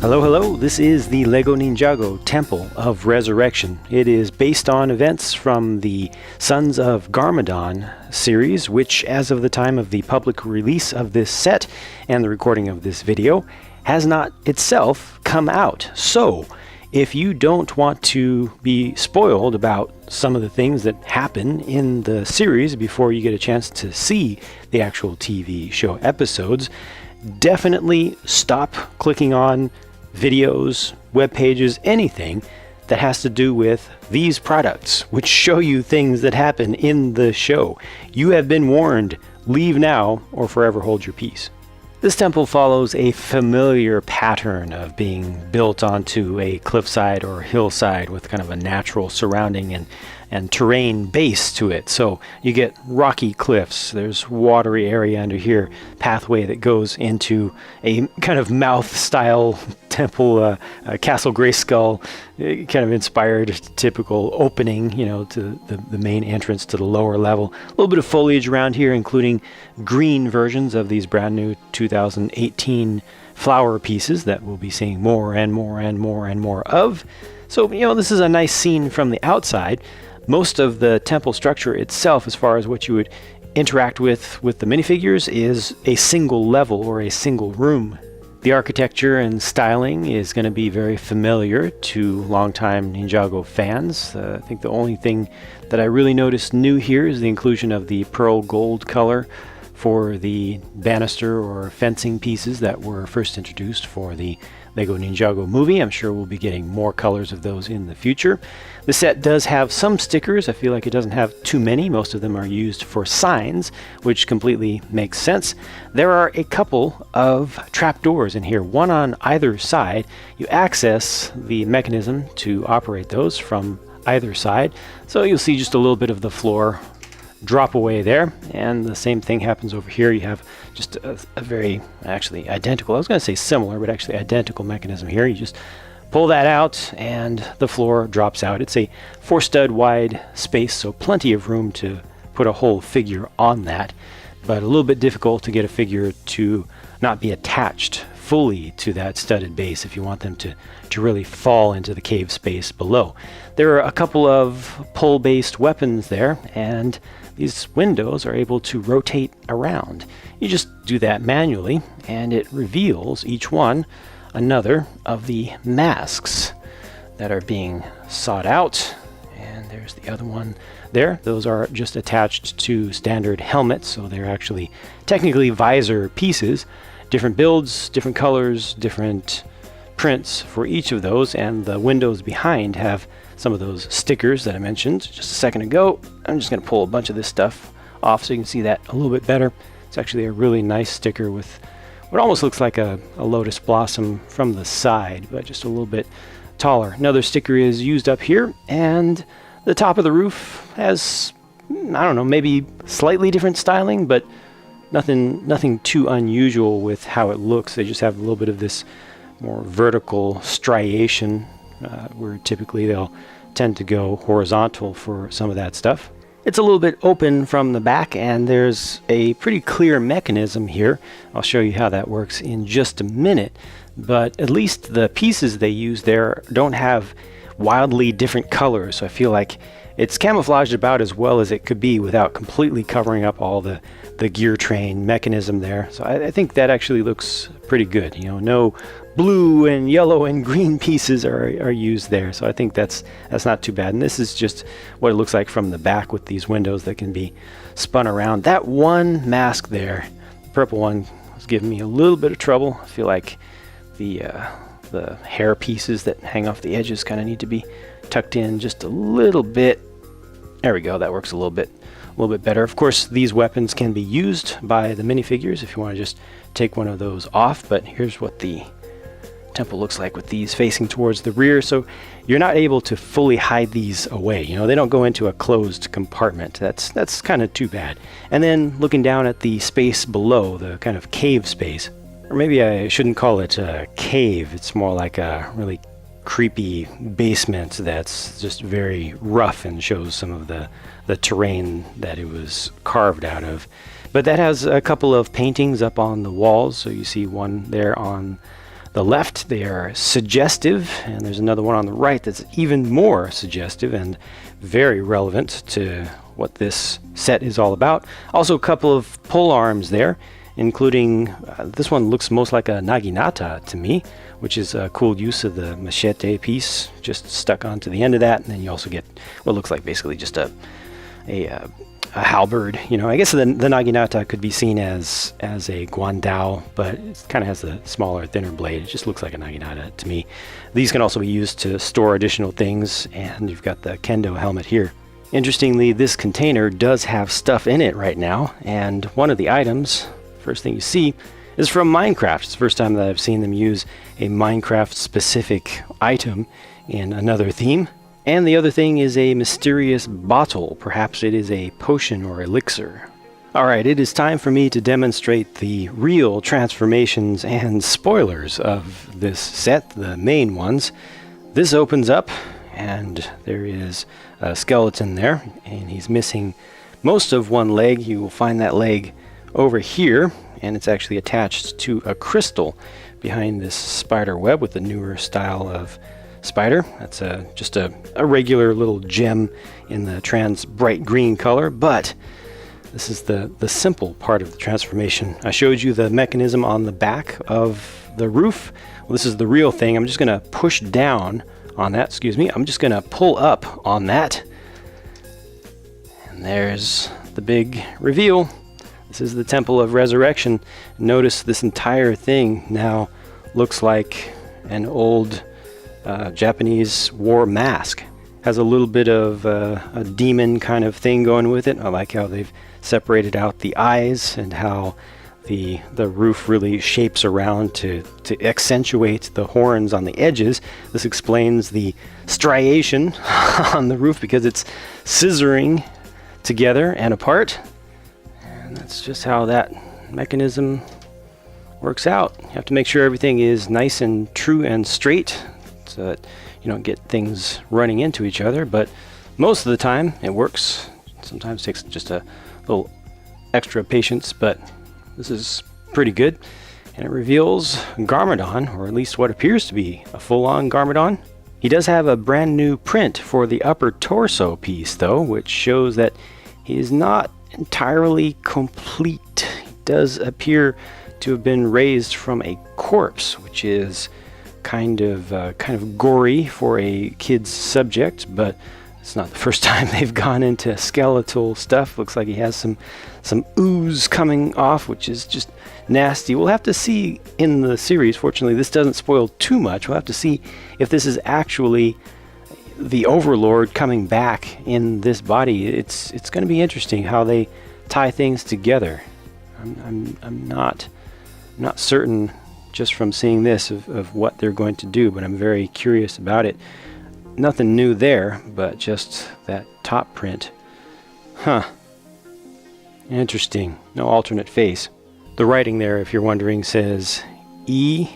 Hello, hello, this is the LEGO Ninjago Temple of Resurrection. It is based on events from the Sons of Garmadon series, which as of the time of the public release of this set and the recording of this video, has not itself come out. So, if you don't want to be spoiled about some of the things that happen in the series before you get a chance to see the actual TV show episodes, definitely stop clicking on videos, web pages, anything that has to do with these products, which show you things that happen in the show. You have been warned. Leave now or forever hold your peace. This temple follows a familiar pattern of being built onto a cliffside or hillside with kind of a natural surrounding and terrain base to it. So you get rocky cliffs, there's watery area under here, pathway that goes into a kind of mouth style temple, Castle Grayskull, kind of inspired typical opening, you know, to the main entrance to the lower level. A little bit of foliage around here, including green versions of these brand new 2018 flower pieces that we'll be seeing more and more and more and more of. So, you know, this is a nice scene from the outside. Most of the temple structure itself, as far as what you would interact with the minifigures, is a single level or a single room. The architecture and styling is going to be very familiar to longtime Ninjago fans. I think the only thing that I really noticed new here is the inclusion of the pearl gold color for the banister or fencing pieces that were first introduced for the LEGO Ninjago movie. I'm sure we'll be getting more colors of those in the future. The set does have some stickers. I feel like it doesn't have too many. Most of them are used for signs, which completely makes sense. There are a couple of trapdoors in here, one on either side. You access the mechanism to operate those from either side. So you'll see just a little bit of the floor drop away there, and the same thing happens over here. You have just a very actually identical, I was going to say similar, but actually identical mechanism here. You just pull that out and the floor drops out. It's a 4-stud wide space, so plenty of room to put a whole figure on that, but a little bit difficult to get a figure to not be attached fully to that studded base if you want them to really fall into the cave space below. There are a couple of pull-based weapons there, and these windows are able to rotate around. You just do that manually, and it reveals each one another of the masks that are being sought out. And there's the other one there. Those are just attached to standard helmets, so they're actually technically visor pieces. Different builds, different colors, different prints for each of those, and the windows behind have some of those stickers that I mentioned just a second ago. I'm just going to pull a bunch of this stuff off so you can see that a little bit better. It's actually a really nice sticker with what almost looks like a lotus blossom from the side, but just a little bit taller. Another sticker is used up here, and the top of the roof has, I don't know, maybe slightly different styling, but nothing too unusual with how it looks. They just have a little bit of this more vertical striation, where typically they'll tend to go horizontal for some of that stuff. It's a little bit open from the back, and there's a pretty clear mechanism here. I'll show you how that works in just a minute, but at least the pieces they use there don't have wildly different colors, so I feel like it's camouflaged about as well as it could be without completely covering up all the gear train mechanism there. So I think that actually looks pretty good. You know, no blue and yellow and green pieces are used there, so I think that's not too bad. And this is just what it looks like from the back with these windows that can be spun around. That one mask there, the purple one, was giving me a little bit of trouble. I feel like the hair pieces that hang off the edges kind of need to be tucked in just a little bit. There we go, that works a little bit better. Of course, these weapons can be used by the minifigures if you want to just take one of those off, but here's what the temple looks like with these facing towards the rear, so you're not able to fully hide these away. You know, they don't go into a closed compartment. That's kind of too bad. And then looking down at the space below, the kind of cave space, or maybe I shouldn't call it a cave, it's more like a really creepy basement that's just very rough and shows some of the terrain that it was carved out of. But that has a couple of paintings up on the walls, so you see one there on the left, they are suggestive, and there's another one on the right that's even more suggestive and very relevant to what this set is all about. Also a couple of pole arms there, including this one looks most like a naginata to me, which is a cool use of the machete piece just stuck onto the end of that. And then you also get what looks like basically just a halberd. You know, I guess the naginata could be seen as a guandao, but it kind of has a smaller, thinner blade. It just looks like a naginata to me. These can also be used to store additional things, and you've got the kendo helmet here. Interestingly, this container does have stuff in it right now, and one of the items, first thing you see, is from Minecraft. It's the first time that I've seen them use a Minecraft-specific item in another theme. And the other thing is a mysterious bottle. Perhaps it is a potion or elixir. Alright, it is time for me to demonstrate the real transformations and spoilers of this set, the main ones. This opens up, and there is a skeleton there, and he's missing most of one leg. You will find that leg over here, and it's actually attached to a crystal behind this spider web with the newer style of spider. That's just a regular little gem in the trans bright green color, but this is the simple part of the transformation. I showed you the mechanism on the back of the roof. Well, this is the real thing. I'm just going to push down on that. Excuse me. I'm just going to pull up on that. And there's the big reveal. This is the Temple of Resurrection. Notice this entire thing now looks like an old Japanese war mask. Has a little bit of a demon kind of thing going with it. I like how they've separated out the eyes and how the roof really shapes around to accentuate the horns on the edges. This explains the striation on the roof because it's scissoring together and apart. And that's just how that mechanism works out. You have to make sure everything is nice and true and straight so that you don't get things running into each other, but most of the time it works. Sometimes takes just a little extra patience, but this is pretty good. And it reveals Garmadon, or at least what appears to be a full-on Garmadon. He does have a brand new print for the upper torso piece though, which shows that he is not entirely complete. He does appear to have been raised from a corpse, which is kind of gory for a kid's subject, but it's not the first time they've gone into skeletal stuff. Looks like he has some ooze coming off, which is just nasty. We'll have to see in the series. Fortunately, this doesn't spoil too much. We'll have to see if this is actually the Overlord coming back in this body. It's going to be interesting how they tie things together. I'm not certain just from seeing this of what they're going to do, but I'm very curious about it. Nothing new there, but just that top print. Huh. Interesting. No alternate face. The writing there, if you're wondering, says E-V-I-L.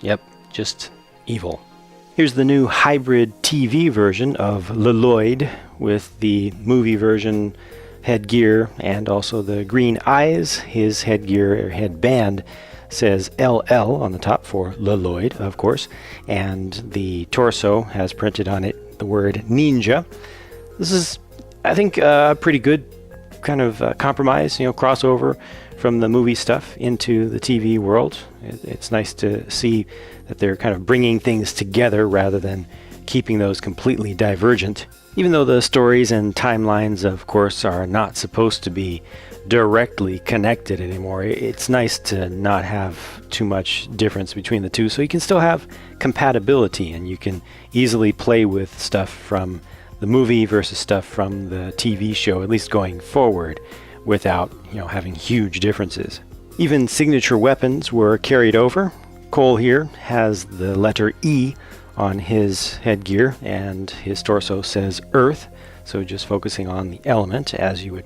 Yep, just evil. Here's the new hybrid TV version of Leloid with the movie version headgear and also the green eyes. His headgear or headband says LL on the top for Leloid, of course, and the torso has printed on it the word ninja. This is, I think, a pretty good kind of compromise, crossover from the movie stuff into the TV world. It's nice to see that they're kind of bringing things together rather than keeping those completely divergent. Even though the stories and timelines, of course, are not supposed to be directly connected anymore, it's nice to not have too much difference between the two, so you can still have compatibility and you can easily play with stuff from the movie versus stuff from the TV show, at least going forward, without having huge differences. Even signature weapons were carried over. Cole here has the letter E on his headgear, and his torso says Earth, so just focusing on the element as you would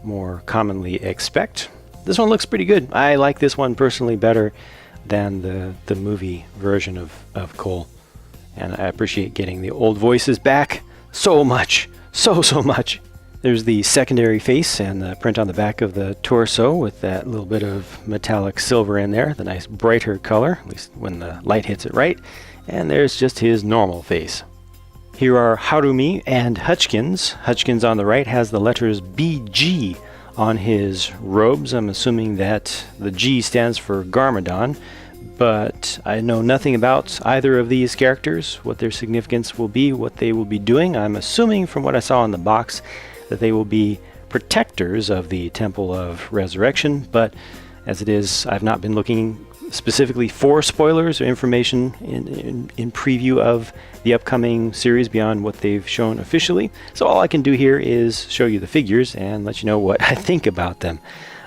more commonly expect. This one looks pretty good. I like this one personally better than the movie version of Cole, and I appreciate getting the old voices back so much, so much. There's the secondary face and the print on the back of the torso with that little bit of metallic silver in there, the nice brighter color, at least when the light hits it right. And there's just his normal face. Here are Harumi and Hutchkins. Hutchkins on the right has the letters BG on his robes. I'm assuming that the G stands for Garmadon, but I know nothing about either of these characters, what their significance will be, what they will be doing. I'm assuming from what I saw in the box that they will be protectors of the Temple of Resurrection, but as it is, I've not been looking specifically for spoilers or information in preview of the upcoming series beyond what they've shown officially. So all I can do here is show you the figures and let you know what I think about them.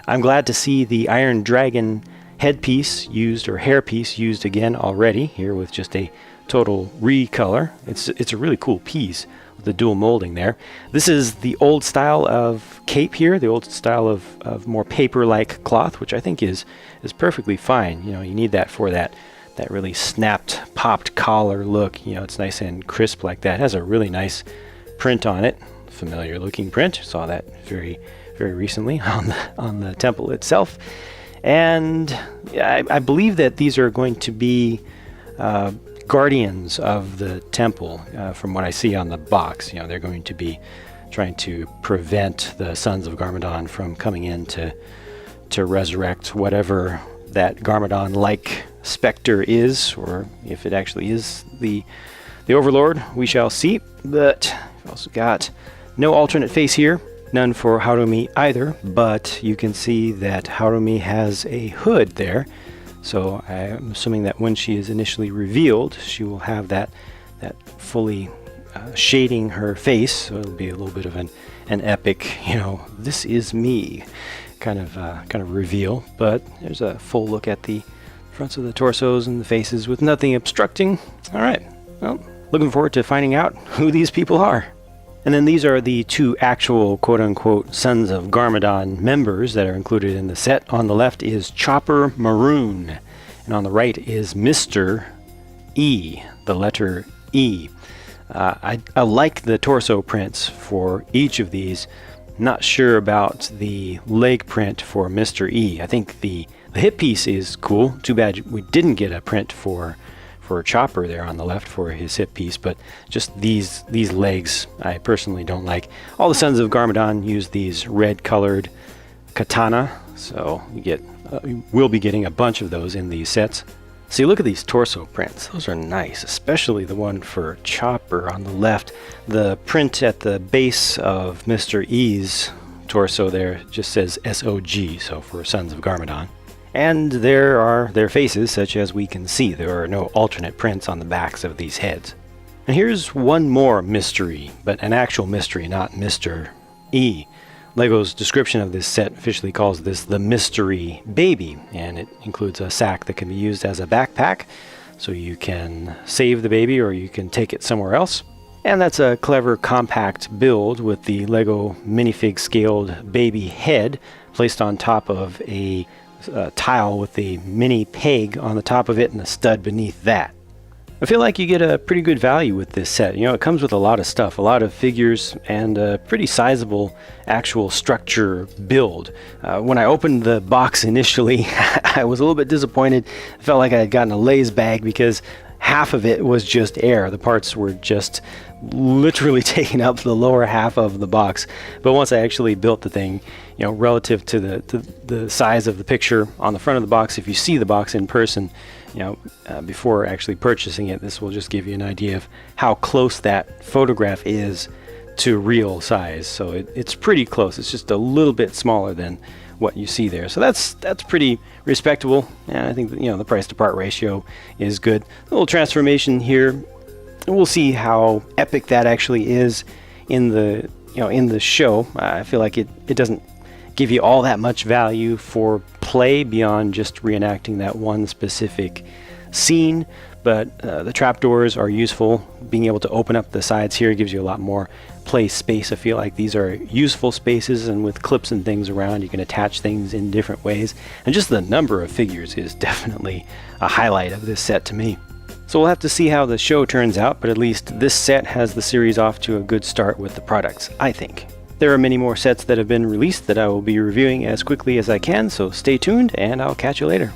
I'm glad to see the Iron Dragon headpiece used, or hairpiece used again already, here with just a total recolor. It's a really cool piece with the dual molding there. This is the old style of cape here, the old style of more paper-like cloth, which I think is perfectly fine. You know, you need that for that really snapped, popped collar look. You know, it's nice and crisp like that. It has a really nice print on it, familiar looking print. Saw that very recently on the temple itself. And I believe that these are going to be guardians of the temple, from what I see on the box. You know, they're going to be trying to prevent the Sons of Garmadon from coming in to resurrect whatever that Garmadon-like specter is, or if it actually is the Overlord, we shall see. But we've also got no alternate face here, none for Harumi either, but you can see that Harumi has a hood there, so I'm assuming that when she is initially revealed, she will have that fully shading her face, so it'll be a little bit of an epic, you know, this is me kind of reveal. But there's a full look at the fronts of the torsos and the faces with nothing obstructing. All right, well, looking forward to finding out who these people are. And then these are the two actual quote-unquote Sons of Garmadon members that are included in the set. On the left is Chopper Maroon, and on the right is Mr. E, the letter E. I like the torso prints for each of these. Not sure about the leg print for Mr. E. I think the hip piece is cool. Too bad we didn't get a print for Chopper there on the left for his hip piece, but just these legs I personally don't like. All the Sons of Garmadon use these red colored katana, so we'll be getting a bunch of those in these sets. See, look at these torso prints. Those are nice, especially the one for Chopper on the left. The print at the base of Mr. E's torso there just says SOG, so for Sons of Garmadon. And there are their faces, such as we can see. There are no alternate prints on the backs of these heads. And here's one more mystery, but an actual mystery, not Mr. E. LEGO's description of this set officially calls this the Mystery Baby, and it includes a sack that can be used as a backpack, so you can save the baby or you can take it somewhere else. And that's a clever compact build with the LEGO minifig scaled baby head placed on top of a tile with the mini peg on the top of it and a stud beneath that. I feel like you get a pretty good value with this set. You know, it comes with a lot of stuff, a lot of figures, and a pretty sizable actual structure build. When I opened the box initially, I was a little bit disappointed. I felt like I had gotten a Lay's bag because half of it was just air. The parts were just literally taking up the lower half of the box. But once I actually built the thing, you know, relative to the size of the picture on the front of the box, if you see the box in person, you know, before actually purchasing it, this will just give you an idea of how close that photograph is to real size. So it's pretty close. It's just a little bit smaller than what you see there. So that's pretty respectable, and I think that, you know, the price to part ratio is good. A little transformation here. We'll see how epic that actually is in the show. I feel like it doesn't give you all that much value for play beyond just reenacting that one specific scene, but the trapdoors are useful. Being able to open up the sides here gives you a lot more play space. I feel like these are useful spaces, and with clips and things around, you can attach things in different ways. And just the number of figures is definitely a highlight of this set to me. So we'll have to see how the show turns out, but at least this set has the series off to a good start with the products, I think. There are many more sets that have been released that I will be reviewing as quickly as I can, so stay tuned and I'll catch you later.